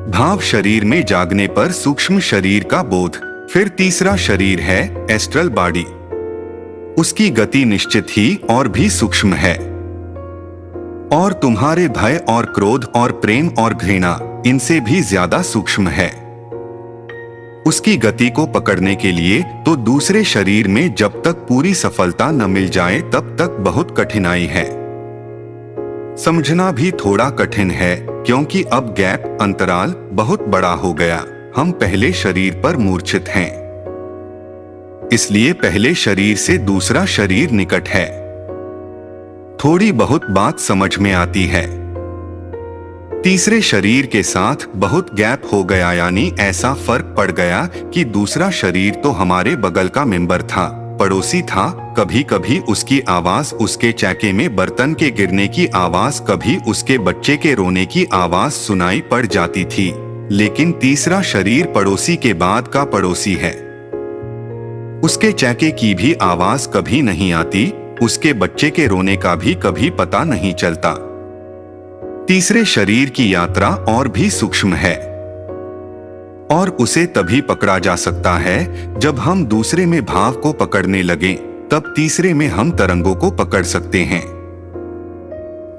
भाव शरीर में जागने पर सूक्ष्म शरीर का बोध। फिर तीसरा शरीर है एस्ट्रल बॉडी। उसकी गति निश्चित ही और भी सूक्ष्म है, और तुम्हारे भय और क्रोध और प्रेम और घृणा इनसे भी ज्यादा सूक्ष्म है। उसकी गति को पकड़ने के लिए तो दूसरे शरीर में जब तक पूरी सफलता न मिल जाए तब तक बहुत कठिनाई है। समझना भी थोड़ा कठिन है, क्योंकि अब गैप अंतराल बहुत बड़ा हो गया। हम पहले शरीर पर मूर्छित हैं, इसलिए पहले शरीर से दूसरा शरीर निकट है। थोड़ी बहुत बात समझ में आती है। तीसरे शरीर के साथ बहुत गैप हो गया, यानी ऐसा फर्क पड़ गया कि दूसरा शरीर तो हमारे बगल का मेंबर था, पड़ोसी था। कभी कभी उसकी आवाज, उसके चैके में बर्तन के गिरने की आवाज, कभी उसके बच्चे के रोने की आवाज सुनाई पड़ जाती थी। लेकिन तीसरा शरीर पड़ोसी के बाद का पड़ोसी है। उसके चैके की भी आवाज कभी नहीं आती, उसके बच्चे के रोने का भी कभी पता नहीं चलता। तीसरे शरीर की यात्रा और भी सूक्ष्म है, और उसे तभी पकड़ा जा सकता है जब हम दूसरे में भाव को पकड़ने लगें, तब तीसरे में हम तरंगों को पकड़ सकते हैं।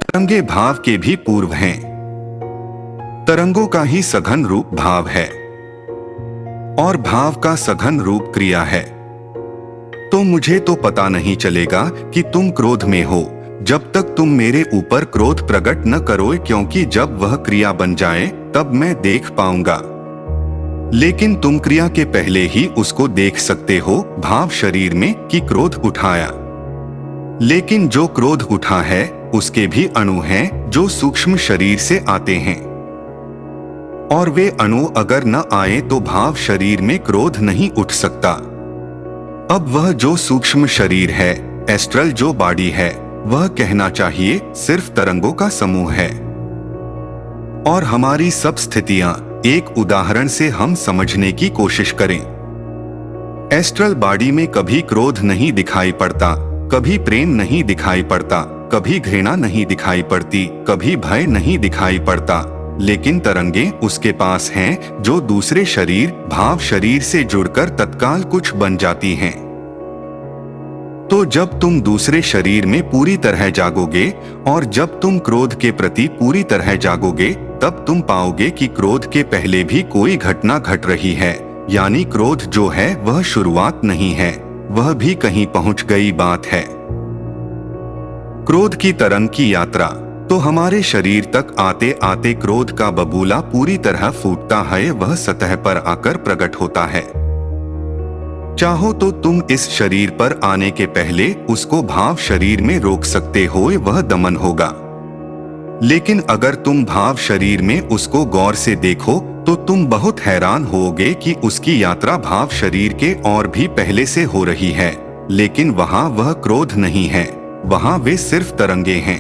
तरंगे भाव के भी पूर्व हैं। तरंगों का ही सघन रूप भाव है, और भाव का सघन रूप क्रिया है। तो मुझे तो पता नहीं चलेगा कि तुम क्रोध में हो जब तक तुम मेरे ऊपर क्रोध प्रकट न करो, क्योंकि जब वह क्रिया बन जाए तब मैं देख पाऊंगा। लेकिन तुम क्रिया के पहले ही उसको देख सकते हो भाव शरीर में कि क्रोध उठाया। लेकिन जो क्रोध उठा है उसके भी अणु हैं जो सूक्ष्म शरीर से आते हैं, और वे अणु अगर न आए तो भाव शरीर में क्रोध नहीं उठ सकता। अब वह जो सूक्ष्म शरीर है, एस्ट्रल जो बॉडी है, वह कहना चाहिए सिर्फ तरंगों का समूह है। और हमारी सब स्थितियां एक उदाहरण से हम समझने की कोशिश करें। एस्ट्रल बॉडी में कभी क्रोध नहीं दिखाई पड़ता, कभी प्रेम नहीं दिखाई पड़ता, कभी घृणा नहीं दिखाई पड़ती, कभी भय नहीं दिखाई पड़ता। लेकिन तरंगे उसके पास हैं जो दूसरे शरीर भाव शरीर से जुड़कर तत्काल कुछ बन जाती हैं। तो जब तुम दूसरे शरीर में पूरी तरह जागोगे और जब तुम क्रोध के प्रति पूरी तरह जागोगे, तब तुम पाओगे कि क्रोध के पहले भी कोई घटना घट रही है। यानी क्रोध जो है वह शुरुआत नहीं है, वह भी कहीं पहुंच गई बात है। क्रोध की तरंग की यात्रा तो हमारे शरीर तक आते आते क्रोध का बबूला पूरी तरह फूटता है, वह सतह पर आकर प्रकट होता है। चाहो तो तुम इस शरीर पर आने के पहले उसको भाव शरीर में रोक सकते हो, वह दमन होगा। लेकिन अगर तुम भाव शरीर में उसको गौर से देखो तो तुम बहुत हैरान होगे कि उसकी यात्रा भाव शरीर के और भी पहले से हो रही है। लेकिन वहां वह क्रोध नहीं है, वहां वे सिर्फ तरंगे हैं।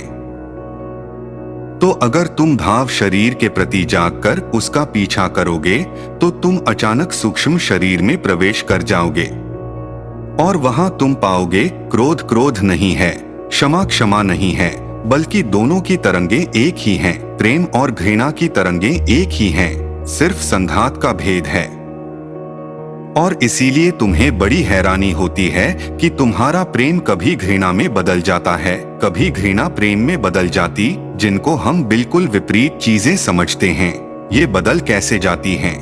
तो अगर तुम भाव शरीर के प्रति जागकर उसका पीछा करोगे तो तुम अचानक सूक्ष्म शरीर में प्रवेश कर जाओगे, और वहां तुम पाओगे क्रोध क्रोध नहीं है, क्षमा क्षमा नहीं है, बल्कि दोनों की तरंगे एक ही हैं। प्रेम और घृणा की तरंगे एक ही हैं, सिर्फ संघात का भेद है। और इसीलिए तुम्हें बड़ी हैरानी होती है कि तुम्हारा प्रेम कभी घृणा में बदल जाता है, कभी घृणा प्रेम में बदल जाती, जिनको हम बिल्कुल विपरीत चीजें समझते हैं। ये बदल कैसे जाती हैं?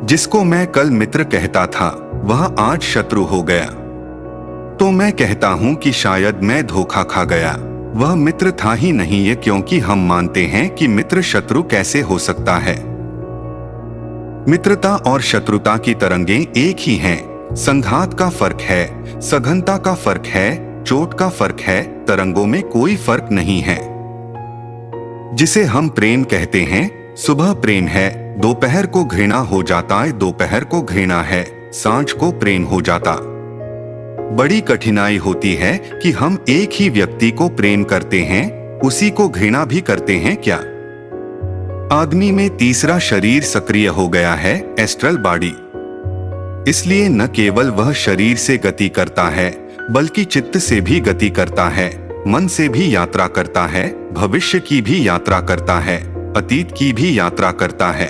जिसको मैं कल मित्र कहता था वह आज शत्रु हो गया। तो मैं कहता हूं कि शायद मैं धोखा खा गया, वह मित्र था ही नहीं है, क्योंकि हम मानते हैं कि मित्र शत्रु कैसे हो सकता है। मित्रता और शत्रुता की तरंगे एक ही हैं, संघात का फर्क है, सघनता का फर्क है, चोट का फर्क है, तरंगों में कोई फर्क नहीं है। जिसे हम प्रेम कहते हैं, सुबह प्रेम है, दोपहर को घृणा हो जाता है, दोपहर को घृणा है, सांझ को प्रेम हो जाता। बड़ी कठिनाई होती है कि हम एक ही व्यक्ति को प्रेम करते हैं, उसी को घृणा भी करते हैं क्या? आदमी में तीसरा शरीर सक्रिय हो गया है, एस्ट्रल बॉडी। इसलिए न केवल वह शरीर से गति करता है, बल्कि चित्त से भी गति करता है, मन से भी यात्रा करता है, भविष्य की भी यात्रा करता है, अतीत की भी यात्रा करता है।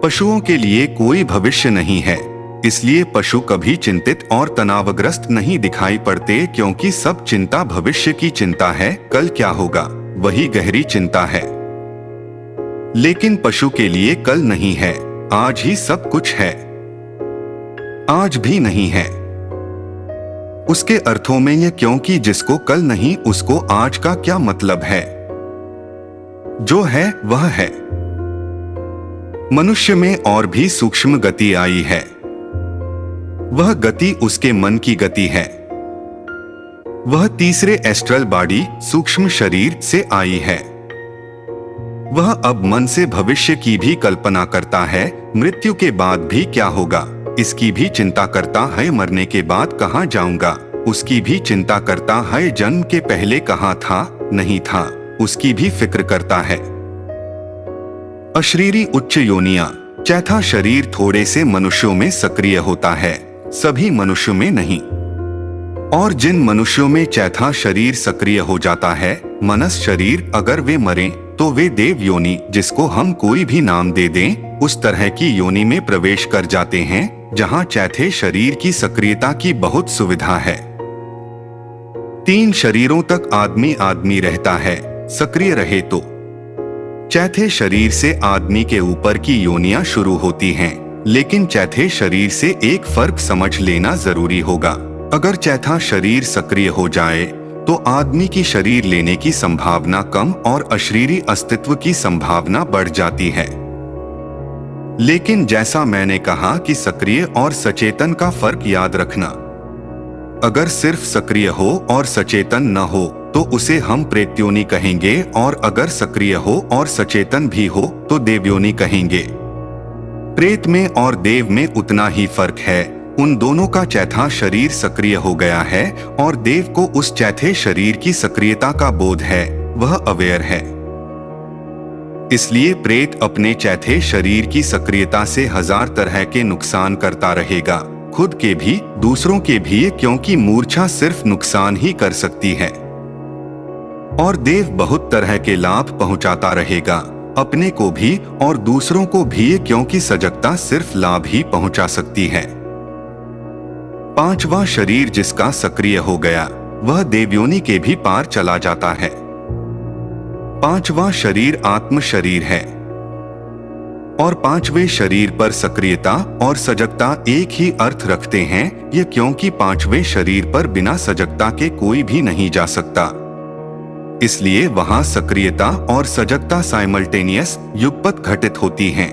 पशुओं के लिए कोई भविष्य नहीं है, इसलिए पशु कभी चिंतित और तनावग्रस्त नहीं दिखाई पड़ते, क्योंकि सब चिंता भविष्य की चिंता है, कल क्या होगा वही गहरी चिंता है। लेकिन पशु के लिए कल नहीं है, आज ही सब कुछ है। आज भी नहीं है उसके अर्थों में ये, क्योंकि जिसको कल नहीं उसको आज का क्या मतलब है। जो है वह है। मनुष्य में और भी सूक्ष्म गति आई है। वह गति उसके मन की गति है। वह तीसरे एस्ट्रल बॉडी सूक्ष्म शरीर से आई है। वह अब मन से भविष्य की भी कल्पना करता है, मृत्यु के बाद भी क्या होगा इसकी भी चिंता करता है, मरने के बाद कहाँ जाऊंगा उसकी भी चिंता करता है, जन्म के पहले कहाँ था नहीं था उसकी भी फिक्र करता है। अशरीरी उच्च योनियां, चौथा शरीर थोड़े से मनुष्यों में सक्रिय होता है, सभी मनुष्यों में नहीं। और जिन मनुष्यों में चौथा शरीर सक्रिय हो जाता है, मनस शरीर, अगर वे मरें तो वे देव योनि, जिसको हम कोई भी नाम दे दें, उस तरह की योनि में प्रवेश कर जाते हैं, जहां चौथे शरीर की सक्रियता की बहुत सुविधा है। 3 शरीरों तक आदमी रहता है, सक्रिय रहे तो। चौथे शरीर से आदमी के ऊपर की योनियां शुरू होती हैं, लेकिन चौथे शरीर से एक फर्क समझ लेना जरूरी होगा। अगर चौथा शरीर सक्रिय हो जाए तो आदमी की शरीर लेने की संभावना कम और अशरीरी अस्तित्व की संभावना बढ़ जाती है। लेकिन जैसा मैंने कहा कि सक्रिय और सचेतन का फर्क याद रखना। अगर सिर्फ सक्रिय हो और सचेतन न हो तो उसे हम प्रेत्योनि कहेंगे, और अगर सक्रिय हो और सचेतन भी हो तो देवयोनि कहेंगे। प्रेत में और देव में उतना ही फर्क है, उन दोनों का चौथा शरीर सक्रिय हो गया है और देव को उस चौथे शरीर की सक्रियता का बोध है, वह अवेयर है। इसलिए प्रेत अपने चौथे शरीर की सक्रियता से 1000 तरह के नुकसान करता रहेगा, खुद के भी दूसरों के भी, क्योंकि मूर्छा सिर्फ नुकसान ही कर सकती है। और देव बहुत तरह के लाभ पहुंचाता रहेगा, अपने को भी और दूसरों को भी, क्योंकि सजगता सिर्फ लाभ ही पहुंचा सकती है। 5वां शरीर जिसका सक्रिय हो गया वह देवयोनि के भी पार चला जाता है। 5वां शरीर आत्म शरीर है और 5वें शरीर पर सक्रियता और सजगता एक ही अर्थ रखते हैं, ये क्योंकि 5वें शरीर पर बिना सजगता के कोई भी नहीं जा सकता। इसलिए वहां सक्रियता और सजगता साइमल्टेनियस युगपत घटित होती हैं।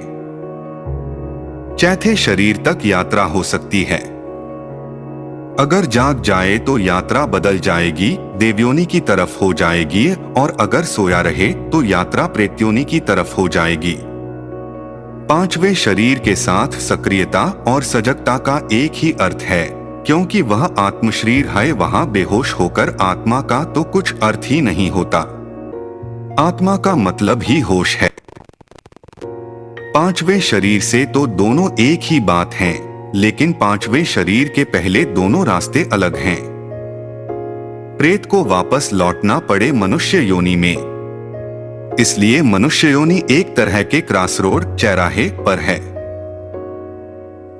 चौथे शरीर तक यात्रा हो सकती है। अगर जाग जाए तो यात्रा बदल जाएगी, देवयोनि की तरफ हो जाएगी, और अगर सोया रहे तो यात्रा प्रेत्योनि की तरफ हो जाएगी। 5वें शरीर के साथ सक्रियता और सजगता का एक ही अर्थ है, क्योंकि वह आत्म शरीर है, वहां बेहोश होकर आत्मा का तो कुछ अर्थ ही नहीं होता। आत्मा का मतलब ही होश है। 5वें शरीर से तो दोनों एक ही बात है, लेकिन 5वें शरीर के पहले दोनों रास्ते अलग हैं। प्रेत को वापस लौटना पड़े मनुष्य योनि में, इसलिए मनुष्य योनि एक तरह के क्रॉसरोड चौराहे पर है।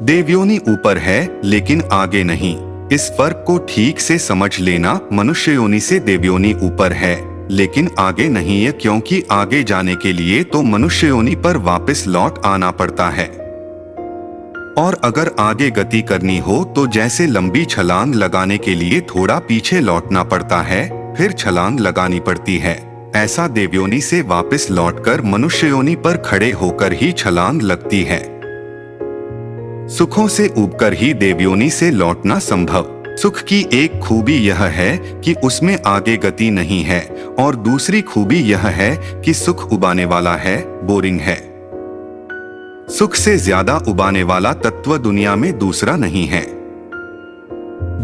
देवयोनि ऊपर है लेकिन आगे नहीं, इस फर्क को ठीक से समझ लेना। मनुष्य योनि से देवयोनि ऊपर है लेकिन आगे नहीं है, क्योंकि आगे जाने के लिए तो मनुष्य योनि पर वापस लौट आना पड़ता है। और अगर आगे गति करनी हो तो जैसे लंबी छलांग लगाने के लिए थोड़ा पीछे लौटना पड़ता है, फिर छलांग लगानी पड़ती है, ऐसा देवयोनि से वापस लौटकर मनुष्य योनि पर खड़े होकर ही छलांग लगती है। सुखों से उबकर ही देवयोनि से लौटना संभव। सुख की एक खूबी यह है कि उसमें आगे गति नहीं है, और दूसरी खूबी यह है कि सुख उबाने वाला है, बोरिंग है। सुख से ज्यादा उबाने वाला तत्व दुनिया में दूसरा नहीं है।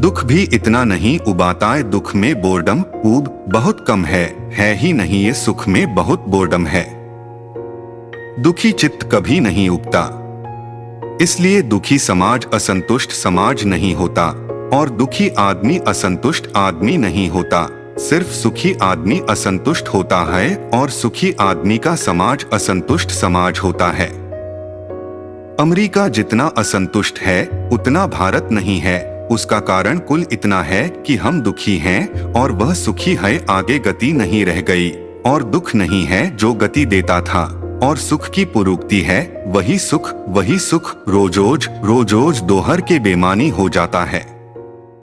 दुख भी इतना नहीं उबाता है, दुख में बोर्डम ऊब बहुत कम है ही नहीं, ये सुख में बहुत बोर्डम है। दुखी चित्त कभी नहीं उबता, इसलिए दुखी समाज असंतुष्ट समाज नहीं होता, और दुखी आदमी असंतुष्ट आदमी नहीं होता। सिर्फ सुखी आदमी असंतुष्ट होता है और सुखी आदमी का समाज असंतुष्ट समाज होता है। अमेरिका जितना असंतुष्ट है उतना भारत नहीं है। उसका कारण कुल इतना है कि हम दुखी हैं और वह सुखी है। आगे गति नहीं रह गई और दुख नहीं है जो गति देता था और सुख की पुरुक्ति है। वही सुख रोजोज दोहर के बेमानी हो जाता है।